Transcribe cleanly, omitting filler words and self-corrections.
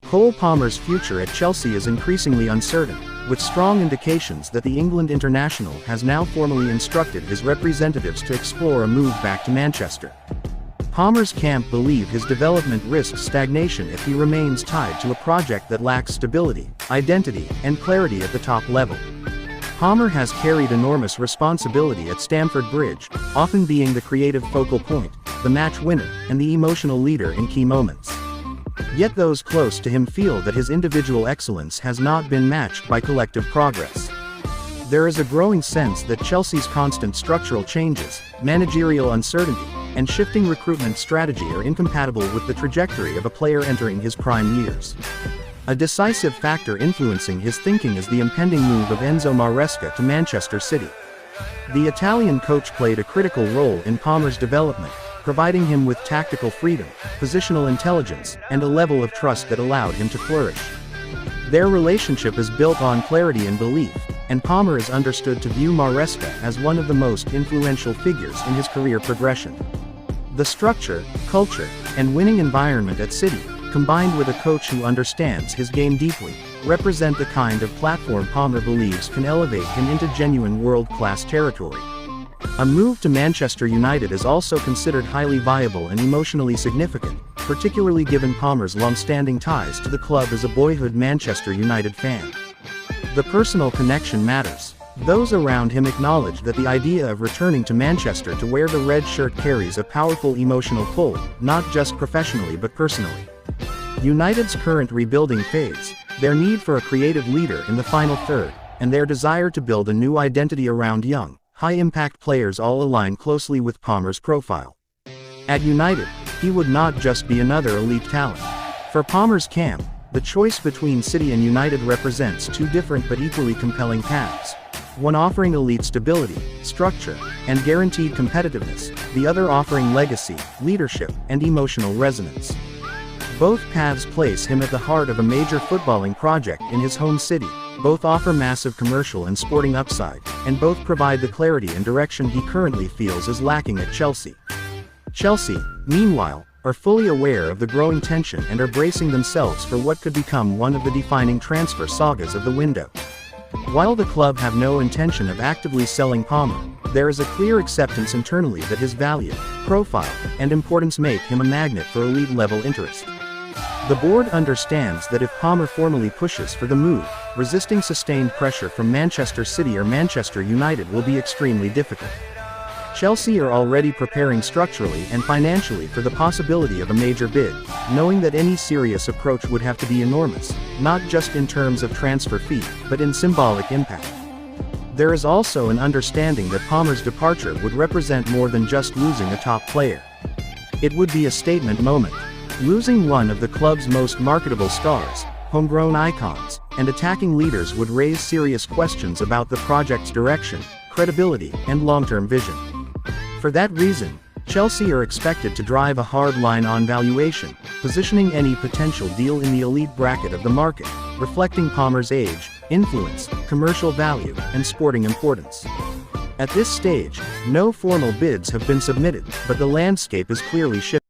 Cole Palmer's future at Chelsea is increasingly uncertain, with strong indications that the England international has now formally instructed his representatives to explore a move back to Manchester. Palmer's camp believe his development risks stagnation if he remains tied to a project that lacks stability, identity, and clarity at the top level. Palmer has carried enormous responsibility at Stamford Bridge, often being the creative focal point, the match winner, and the emotional leader in key moments. Yet those close to him feel that his individual excellence has not been matched by collective progress. There is a growing sense that Chelsea's constant structural changes, managerial uncertainty, and shifting recruitment strategy are incompatible with the trajectory of a player entering his prime years. A decisive factor influencing his thinking is the impending move of Enzo Maresca to Manchester City. The Italian coach played a critical role in Palmer's development, providing him with tactical freedom, positional intelligence, and a level of trust that allowed him to flourish. Their relationship is built on clarity and belief, and Palmer is understood to view Maresca as one of the most influential figures in his career progression. The structure, culture, and winning environment at City, combined with a coach who understands his game deeply, represent the kind of platform Palmer believes can elevate him into genuine world-class territory. A move to Manchester United is also considered highly viable and emotionally significant, particularly given Palmer's long-standing ties to the club as a boyhood Manchester United fan. The personal connection matters. Those around him acknowledge that the idea of returning to Manchester to wear the red shirt carries a powerful emotional pull, not just professionally but personally. United's current rebuilding phase, their need for a creative leader in the final third, and their desire to build a new identity around young, high-impact players all align closely with Palmer's profile. At United, he would not just be another elite talent. For Palmer's camp, the choice between City and United represents two different but equally compelling paths. One offering elite stability, structure, and guaranteed competitiveness, the other offering legacy, leadership, and emotional resonance. Both paths place him at the heart of a major footballing project in his home city, both offer massive commercial and sporting upside, and both provide the clarity and direction he currently feels is lacking at Chelsea. Chelsea, meanwhile, are fully aware of the growing tension and are bracing themselves for what could become one of the defining transfer sagas of the window. While the club have no intention of actively selling Palmer, there is a clear acceptance internally that his value, profile, and importance make him a magnet for elite-level interest. The board understands that if Palmer formally pushes for the move, resisting sustained pressure from Manchester City or Manchester United will be extremely difficult. Chelsea are already preparing structurally and financially for the possibility of a major bid, knowing that any serious approach would have to be enormous, not just in terms of transfer fee, but in symbolic impact. There is also an understanding that Palmer's departure would represent more than just losing a top player. It would be a statement moment. Losing one of the club's most marketable stars, homegrown icons, and attacking leaders would raise serious questions about the project's direction, credibility, and long-term vision. For that reason, Chelsea are expected to drive a hard line on valuation, positioning any potential deal in the elite bracket of the market, reflecting Palmer's age, influence, commercial value, and sporting importance. At this stage, no formal bids have been submitted, but the landscape is clearly shifting.